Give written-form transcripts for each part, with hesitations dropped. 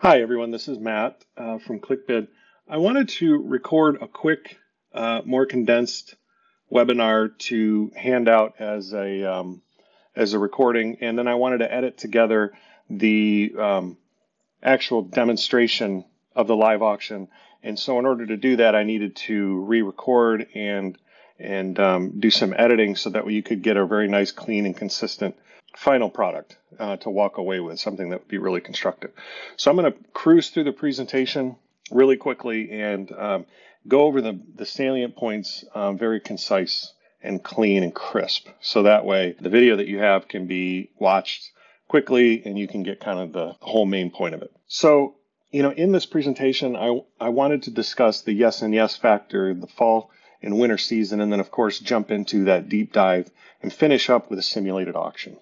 Hi, everyone. This is Matt from ClickBid. I wanted to record a quick, more condensed webinar to hand out as a recording, and then I wanted to edit together the actual demonstration of the live auction. And so, in order to do that, I needed to re-record and do some editing so that you could get a very nice, clean, and consistent final product to walk away with, something that would be really constructive. So I'm going to cruise through the presentation really quickly and go over the salient points very concise and clean and crisp. So that way the video that you have can be watched quickly and you can get kind of the whole main point of it. So, in this presentation, I wanted to discuss the yes and yes factor, the fall and winter season, and then of course jump into that deep dive and finish up with a simulated auction.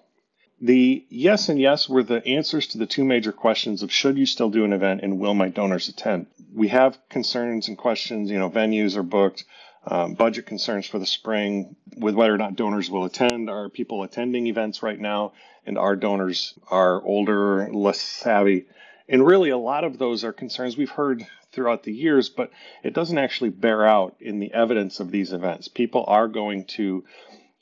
The yes and yes were the answers to the two major questions of should you still do an event and will my donors attend? We have concerns and questions, venues are booked, budget concerns for the spring with whether or not donors will attend. Are people attending events right now? And our donors are older, less savvy. And really a lot of those are concerns we've heard throughout the years, but it doesn't actually bear out in the evidence of these events. People are going to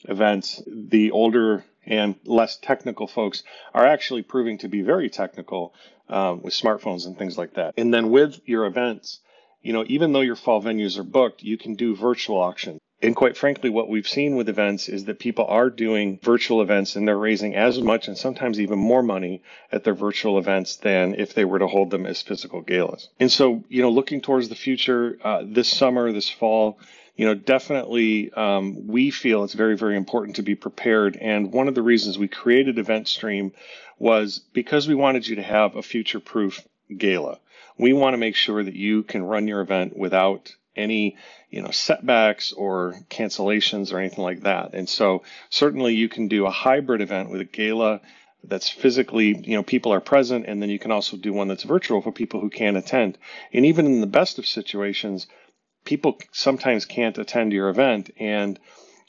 events. The older and less technical folks are actually proving to be very technical with smartphones and things like that. And then with your events, even though your fall venues are booked, you can do virtual auctions. And quite frankly, what we've seen with events is that people are doing virtual events and they're raising as much and sometimes even more money at their virtual events than if they were to hold them as physical galas. And so, looking towards the future, this summer, this fall, definitely we feel it's very, very important to be prepared. And one of the reasons we created EventStream was because we wanted you to have a future-proof gala. We want to make sure that you can run your event without any, setbacks or cancellations or anything like that. And so certainly you can do a hybrid event with a gala that's physically, people are present, and then you can also do one that's virtual for people who can't attend. And even in the best of situations, people sometimes can't attend your event, and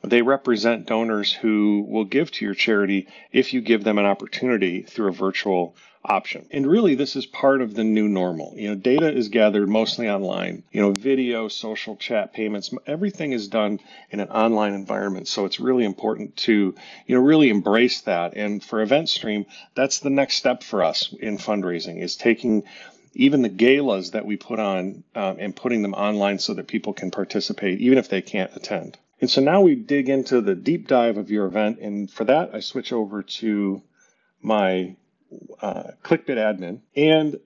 they represent donors who will give to your charity if you give them an opportunity through a virtual option. And really, this is part of the new normal. Data is gathered mostly online. Video, social chat, payments, everything is done in an online environment. So it's really important to, really embrace that. And for EventStream, that's the next step for us in fundraising, is taking even the galas that we put on and putting them online so that people can participate, even if they can't attend. And so now we dig into the deep dive of your event. And for that, I switch over to my ClickBid admin. And,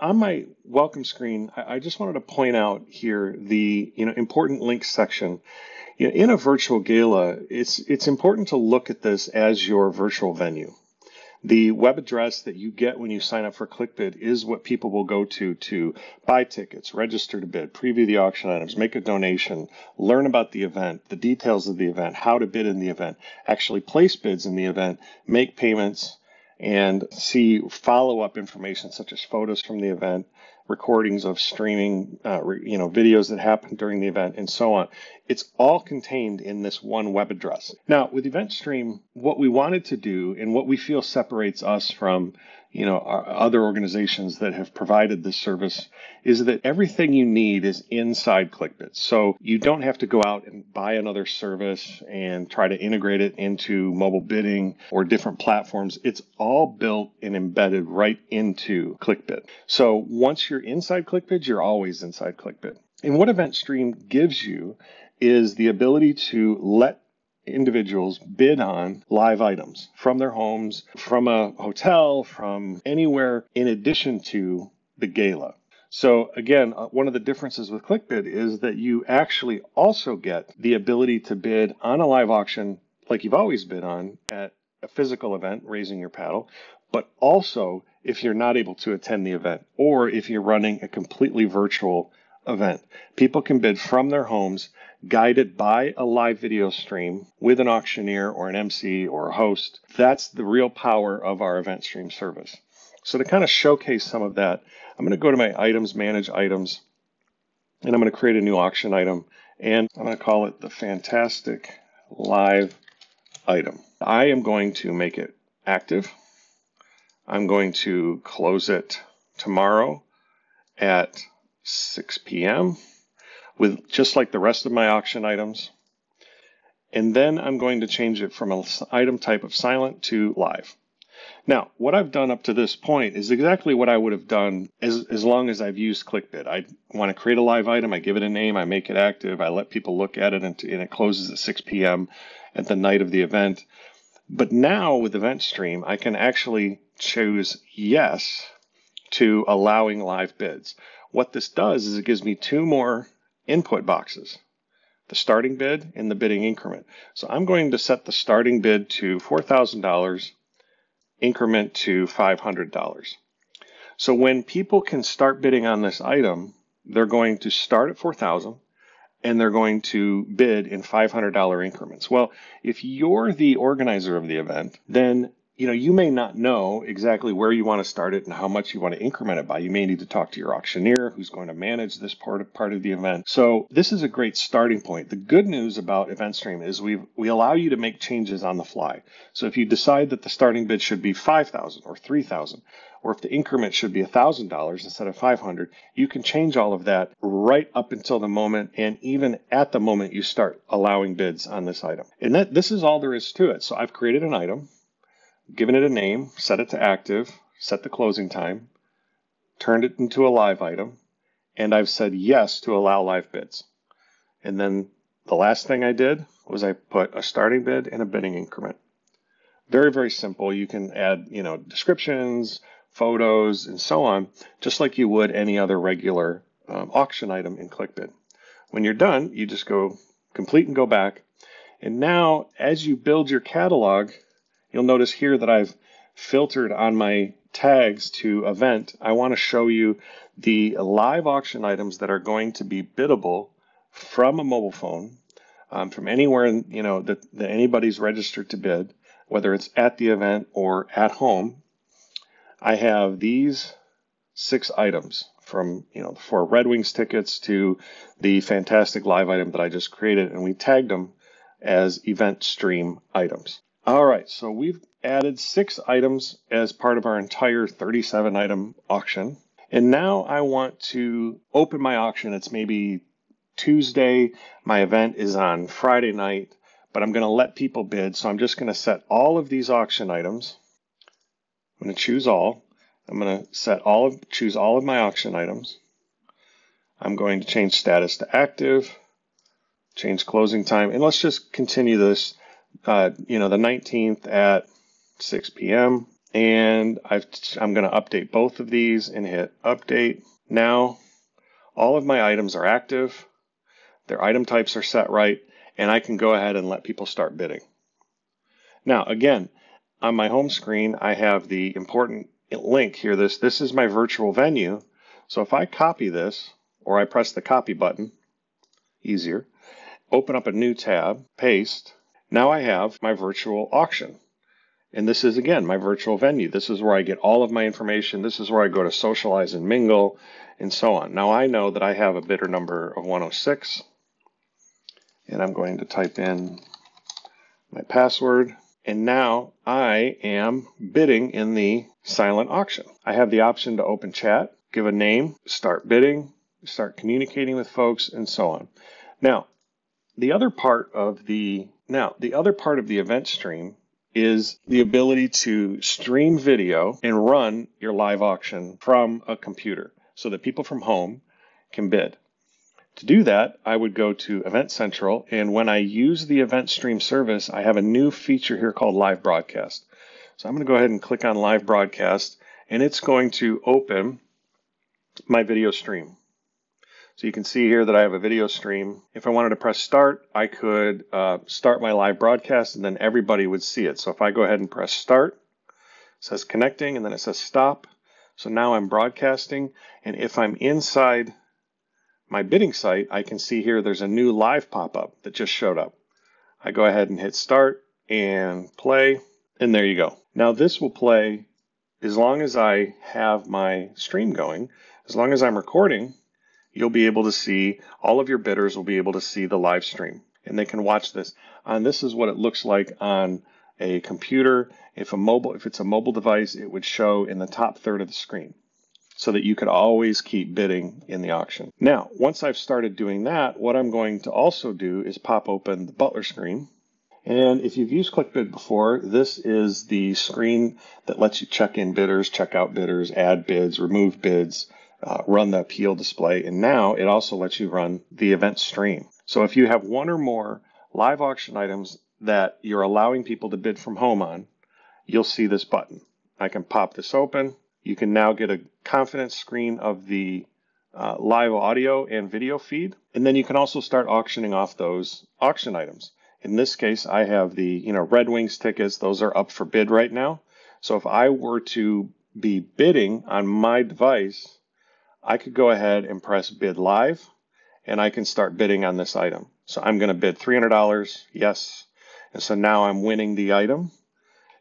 on my welcome screen, I just wanted to point out here the, important links section. In a virtual gala, it's important to look at this as your virtual venue. The web address that you get when you sign up for ClickBid is what people will go to buy tickets, register to bid, preview the auction items, make a donation, learn about the event, the details of the event, how to bid in the event, actually place bids in the event, make payments, and see follow-up information such as photos from the event, recordings of streaming, videos that happened during the event, and so on. It's all contained in this one web address. Now, with EventStream, what we wanted to do and what we feel separates us from, our other organizations that have provided this service is that everything you need is inside ClickBid. So you don't have to go out and buy another service and try to integrate it into mobile bidding or different platforms. It's all built and embedded right into ClickBid. So once you're inside ClickBid, you're always inside ClickBid. And what EventStream gives you is the ability to let individuals bid on live items from their homes, from a hotel, from anywhere, in addition to the gala. So again, one of the differences with ClickBid is that you actually also get the ability to bid on a live auction like you've always bid on at a physical event, raising your paddle, but also if you're not able to attend the event or if you're running a completely virtual event. People can bid from their homes, guided by a live video stream with an auctioneer or an MC or a host. That's the real power of our EventStream service. So to kind of showcase some of that, I'm going to go to my items, manage items, and I'm going to create a new auction item, and I'm going to call it the Fantastic Live Item. I am going to make it active. I'm going to close it tomorrow at 6 p.m. with just like the rest of my auction items. And then I'm going to change it from an item type of silent to live. Now, what I've done up to this point is exactly what I would have done as long as I've used ClickBid. I want to create a live item, I give it a name, I make it active, I let people look at it, and it closes at 6 p.m. at the night of the event. But now with EventStream, I can actually choose yes to allowing live bids. What this does is it gives me two more input boxes, the starting bid and the bidding increment. So I'm going to set the starting bid to $4,000, increment to $500. So when people can start bidding on this item, they're going to start at $4,000 and they're going to bid in $500 increments. Well, if you're the organizer of the event, then you may not know exactly where you want to start it and how much you want to increment it by. You may need to talk to your auctioneer who's going to manage this part of the event. So this is a great starting point. The good news about EventStream is we allow you to make changes on the fly. So if you decide that the starting bid should be $5,000 or $3,000, or if the increment should be $1,000 instead of $500, you can change all of that right up until the moment and even at the moment you start allowing bids on this item. And this is all there is to it. So I've created an item, given it a name, set it to active, set the closing time, turned it into a live item, and I've said yes to allow live bids. And then the last thing I did was I put a starting bid and a bidding increment. Very, very simple. You can add, descriptions, photos, and so on, just like you would any other regular auction item in ClickBid. When you're done, you just go complete and go back. And now, as you build your catalog, you'll notice here that I've filtered on my tags to event. I want to show you the live auction items that are going to be biddable from a mobile phone, from anywhere that anybody's registered to bid, whether it's at the event or at home. I have these 6 items from the 4 Red Wings tickets to the fantastic live item that I just created, and we tagged them as EventStream items. All right, so we've added 6 items as part of our entire 37 item auction. And now I want to open my auction. It's maybe Tuesday. My event is on Friday night, but I'm going to let people bid. So I'm just going to set all of these auction items. I'm going to choose all. I'm going to choose all of my auction items. I'm going to change status to active, change closing time, and let's just continue this. The 19th at 6 p.m. And I'm going to update both of these and hit update. Now, all of my items are active. Their item types are set right, and I can go ahead and let people start bidding. Now, again, on my home screen, I have the important link here. This is my virtual venue. So if I copy this, or I press the copy button, easier, open up a new tab, paste. Now I have my virtual auction. And this is, again, my virtual venue. This is where I get all of my information. This is where I go to socialize and mingle and so on. Now I know that I have a bidder number of 106. And I'm going to type in my password. And now I am bidding in the silent auction. I have the option to open chat, give a name, start bidding, start communicating with folks, and so on. Now, the other part of the EventStream is the ability to stream video and run your live auction from a computer so that people from home can bid. To do that, I would go to Event Central, and when I use the EventStream service, I have a new feature here called Live Broadcast. So I'm going to go ahead and click on Live Broadcast, and it's going to open my video stream. So you can see here that I have a video stream. If I wanted to press start, I could start my live broadcast and then everybody would see it. So if I go ahead and press start, it says connecting and then it says stop. So now I'm broadcasting, and if I'm inside my bidding site, I can see here there's a new live pop-up that just showed up. I go ahead and hit start and play, and there you go. Now this will play as long as I have my stream going. As long as I'm recording, you'll be able to see, all of your bidders will be able to see the live stream, and they can watch this. And this is what it looks like on a computer. If it's a mobile device, it would show in the top third of the screen. so that you could always keep bidding in the auction. Now, once I've started doing that, what I'm going to also do is pop open the Butler screen. And if you've used ClickBid before, this is the screen that lets you check in bidders, check out bidders, add bids, remove bids, run the appeal display. And now it also lets you run the event stream. So if you have one or more live auction items that you're allowing people to bid from home on, you'll see this button. I can pop this open. You can now get a confidence screen of the live audio and video feed. And then you can also start auctioning off those auction items. In this case, I have the Red Wings tickets. Those are up for bid right now. So if I were to be bidding on my device, I could go ahead and press bid live, and I can start bidding on this item. So I'm going to bid $300, yes. And so now I'm winning the item,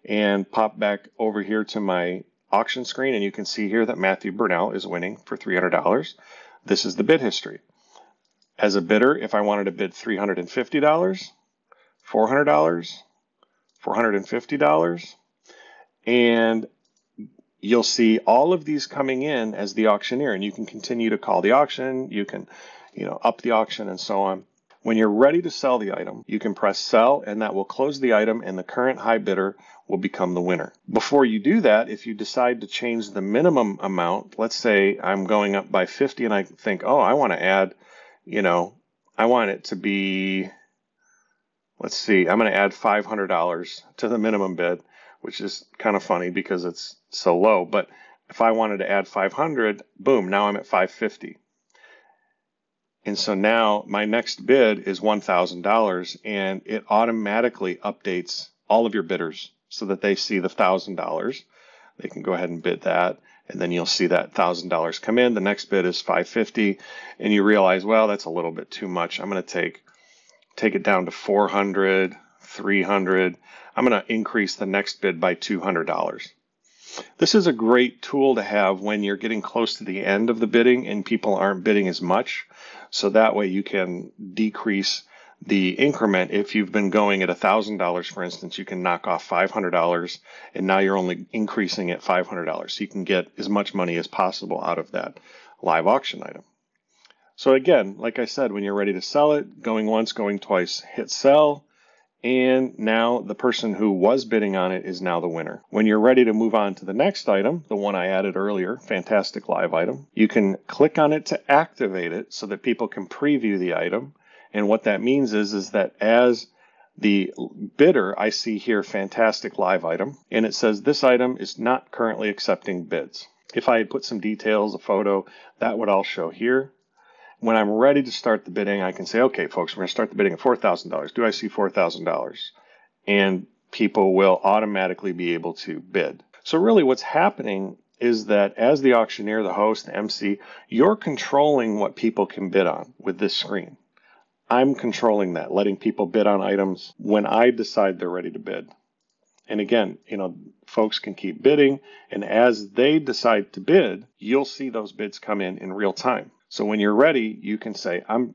and pop back over here to my auction screen, and you can see here that Matthew Burnell is winning for $300. This is the bid history. As a bidder, if I wanted to bid $350, $400, $450, and you'll see all of these coming in as the auctioneer, and you can continue to call the auction, you can up the auction and so on. When you're ready to sell the item, you can press sell, and that will close the item, and the current high bidder will become the winner. Before you do that, if you decide to change the minimum amount, let's say I'm going up by 50 and I think, oh, I want to add, I want it to be, let's see, I'm going to add $500 to the minimum bid, which is kind of funny because it's so low. But if I wanted to add 500, boom, now I'm at 550. And so now my next bid is $1,000, and it automatically updates all of your bidders so that they see the $1,000. They can go ahead and bid that, and then you'll see that $1,000 come in. The next bid is $550, and you realize, well, that's a little bit too much. I'm going to take it down to $400, $300. I'm going to increase the next bid by $200. This is a great tool to have when you're getting close to the end of the bidding and people aren't bidding as much. So that way you can decrease the increment. If you've been going at $1,000, for instance, you can knock off $500, and now you're only increasing at $500. So you can get as much money as possible out of that live auction item. So again, like I said, when you're ready to sell it, going once, going twice, hit sell. And now the person who was bidding on it is now the winner. When you're ready to move on to the next item, the one I added earlier, fantastic live item, you can click on it to activate it so that people can preview the item. And what that means is that as the bidder, I see here fantastic live item, and it says this item is not currently accepting bids. If I had put some details, a photo, that would all show here. When I'm ready to start the bidding, I can say, okay, folks, we're going to start the bidding at $4,000. Do I see $4,000? And people will automatically be able to bid. So really what's happening is that as the auctioneer, the host, the MC, you're controlling what people can bid on with this screen. I'm controlling that, letting people bid on items when I decide they're ready to bid. And again, folks can keep bidding, and as they decide to bid, you'll see those bids come in real time. So when you're ready, you can say, I'm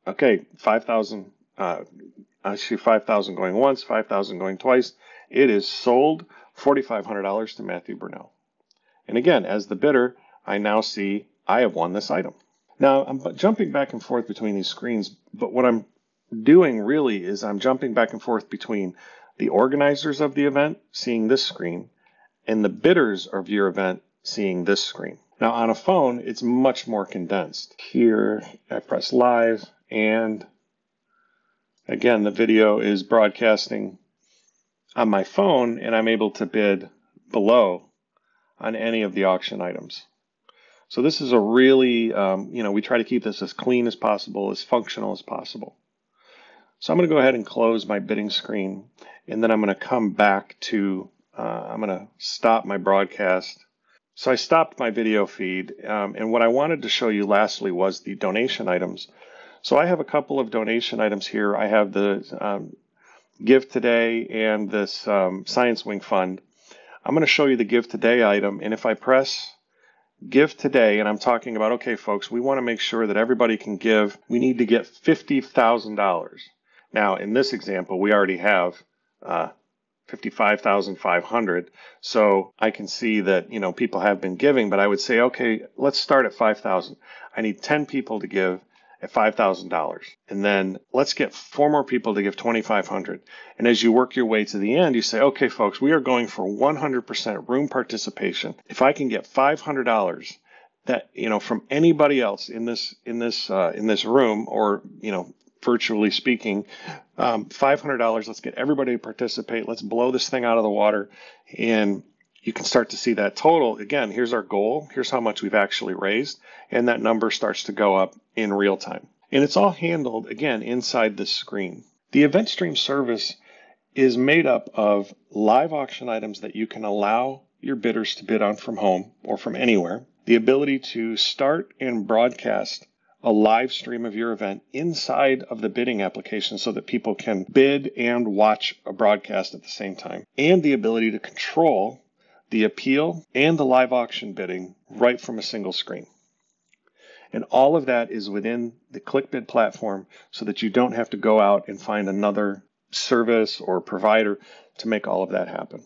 okay, 5,000, I see 5,000 going once, 5,000 going twice. It is sold, $4,500 to Matthew Burnell. And again, as the bidder, I now see I have won this item. Now I'm jumping back and forth between these screens, but what I'm doing really is I'm jumping back and forth between the organizers of the event seeing this screen and the bidders of your event seeing this screen. Now on a phone, it's much more condensed. Here, I press live, and again, the video is broadcasting on my phone, and I'm able to bid below on any of the auction items. So this is a really, we try to keep this as clean as possible, as functional as possible. So I'm going to go ahead and close my bidding screen, and then I'm going to come back to, I'm going to stop my broadcast. So I stopped my video feed, and what I wanted to show you lastly was the donation items. So I have a couple of donation items here. I have the Give Today and this Science Wing Fund. I'm going to show you the Give Today item, and if I press Give Today, and I'm talking about, okay, folks, we want to make sure that everybody can give. We need to get $50,000. Now, in this example, we already have 55,500. So I can see that, people have been giving, but I would say, okay, let's start at 5,000. I need 10 people to give at $5,000. And then let's get 4 more people to give 2,500. And as you work your way to the end, you say, okay, folks, we are going for 100% room participation. If I can get $500 that, from anybody else in this room, or, virtually speaking, $500, let's get everybody to participate. Let's blow this thing out of the water. And you can start to see that total. Again, here's our goal. Here's how much we've actually raised. And that number starts to go up in real time. And it's all handled, again, inside this screen. The EventStream service is made up of live auction items that you can allow your bidders to bid on from home or from anywhere. The ability to start and broadcast a live stream of your event inside of the bidding application so that people can bid and watch a broadcast at the same time. And the ability to control the appeal and the live auction bidding right from a single screen. And all of that is within the ClickBid platform so that you don't have to go out and find another service or provider to make all of that happen.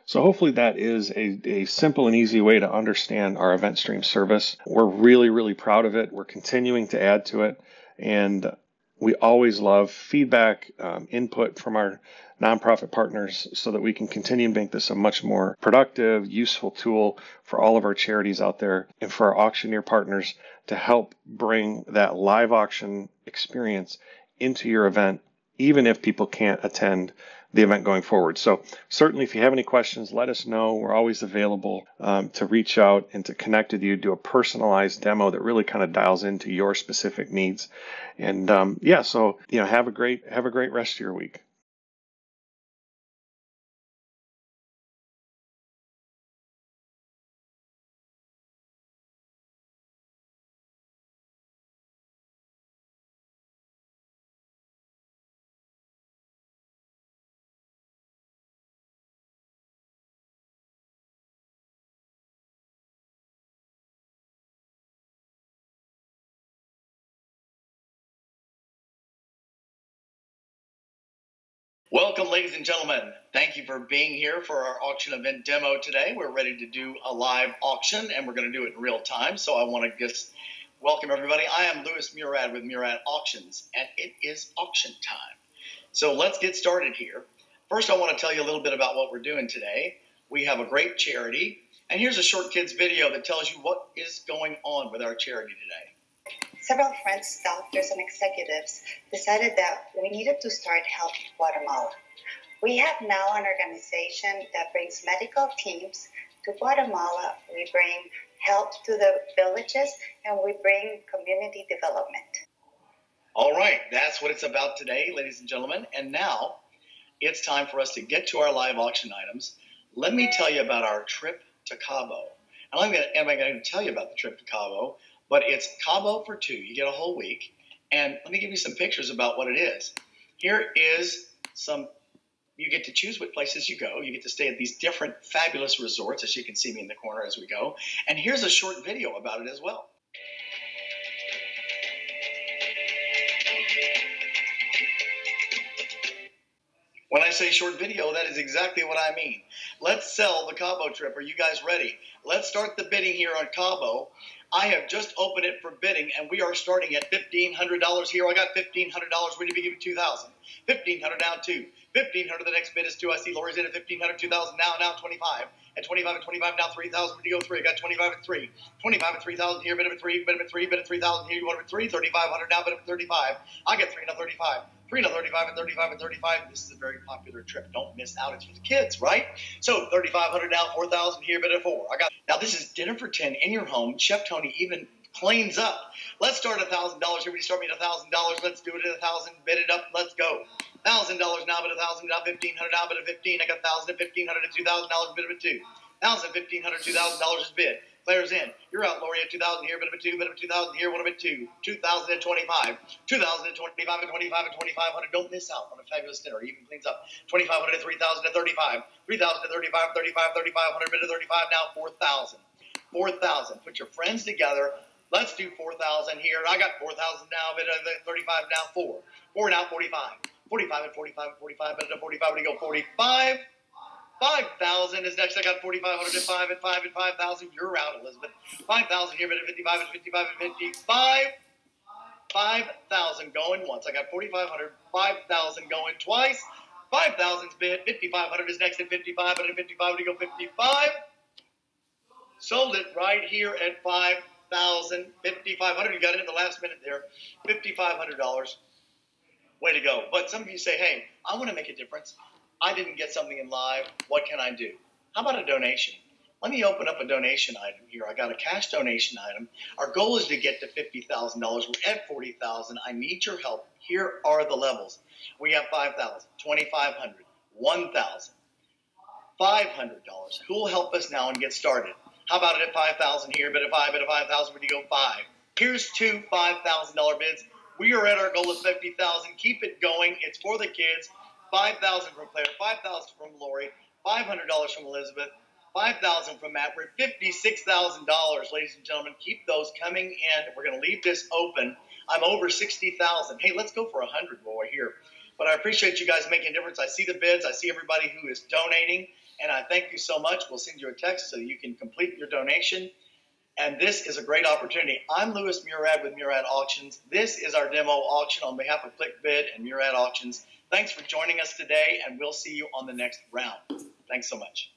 So hopefully that is a simple and easy way to understand our EventStream service. We're really, really proud of it. We're continuing to add to it. And we always love feedback, input from our nonprofit partners so that we can continue to make this a much more productive, useful tool for all of our charities out there and for our auctioneer partners to help bring that live auction experience into your event, even if people can't attend the event going forward. So certainly if you have any questions, let us know. We're always available to reach out and to connect with you, do a personalized demo that really kind of dials into your specific needs. And so have a great rest of your week. Welcome, ladies and gentlemen. Thank you for being here for our auction event demo today. We're ready to do a live auction, and we're going to do it in real time. So I want to just welcome everybody. I am Murad with Murad Auctions, and it is auction time. So let's get started here. First, I want to tell you a little bit about what we're doing today. We have a great charity, and here's a short kids video that tells you what is going on with our charity today. Several friends, doctors, and executives decided that we needed to start Help Guatemala. We have now an organization that brings medical teams to Guatemala. We bring help to the villages, and we bring community development. All right, that's what it's about today, ladies and gentlemen. And now it's time for us to get to our live auction items. Let me tell you about our trip to Cabo. And I'm going to tell you about the trip to Cabo. But it's Cabo for 2. You get a whole week. And let me give you some pictures about what it is. Here is you get to choose what places you go. You get to stay at these different fabulous resorts, as you can see me in the corner as we go. And here's a short video about it as well. When I say short video, that is exactly what I mean. Let's sell the Cabo trip. Are you guys ready? Let's start the bidding here on Cabo. I have just opened it for bidding, and we are starting at $1,500 here. I got $1,500 ready to give you $2,000. $1,500 down 2. $1,500. The next bid is 2. I see Lori's in at $1,500. 2,000 now 25. At 25 at 25 now 3,000. Ready to go 3. I got 25 at 3. 25 at 3,000 here. Bid at 3. Bid at 3. Bid at 3,000 here. You want at 3. 3,500 now. Bid at 35. I get 3 now 35. 3 now 35 and 35 and 35. This is a very popular trip. Don't miss out. It's for the kids, right? So 3,500 now. 4,000 here. Bid at 4. Now this is dinner for 10 in your home. Chef Tony even cleans up. Let's start at $1,000. Everybody start me at $1,000. Let's do it at 1,000. Bid it up. Let's go. $1,000 now, bid at 1,000. Now 1,500 now, bid at 15. I got 1,000 at 1,500 at $2,000. Bid at 2. 1,000, 1,500, $2,000 is bid. Players in. You're out, Lori, at 2,000 here, bid at 2, bid at 2,000 here, one of it 2. 2,000 at 25. 2,000 at 25 at 25 at 2,500. Don't miss out on a fabulous dinner. Even cleans up. 2,500 at 3,000 at 35. 3,000 at 35, 35, 3,500, bid at 35 now, 4,000. 4,000. Put your friends together. Let's do 4,000 here. I got 4,000 now, bid at 35 now, 4. 4 now, 45. 45 at 45 at 45, bid at 45, we go 45. 5,000 is next. I got 4,500 at 5 at 5 at 5,000. You're out, Elizabeth. 5,000 here, but at 55 at 55 at 55. 5,000 going once. I got 4,500. 5,000 going twice. 5,000's bid. 5,500 is next at 55. But at 55, we go 55. Sold it right here at 5,000. 5,500. You got it at the last minute there. $5,500. Way to go. But some of you say, hey, I want to make a difference. I didn't get something in live. What can I do? How about a donation? Let me open up a donation item here. I got a cash donation item. Our goal is to get to $50,000. We're at 40,000. I need your help. Here are the levels. We have 5,000, 2,500, 1,000, $500. Who will help us now and get started? How about it at 5,000 here? But at 5,000, when you go 5. Here's two $5,000 bids. We are at our goal of 50,000. Keep it going. It's for the kids. 5,000 from Claire, 5,000 from Lori, $500 from Elizabeth, 5,000 from Matt. We're at $56,000, ladies and gentlemen. Keep those coming in. We're going to leave this open. I'm over 60,000. Hey, let's go for 100 while we're here. But I appreciate you guys making a difference. I see the bids. I see everybody who is donating, and I thank you so much. We'll send you a text so you can complete your donation. And this is a great opportunity. I'm Louis Murad with Murad Auctions. This is our demo auction on behalf of ClickBid and Murad Auctions. Thanks for joining us today, and we'll see you on the next round. Thanks so much.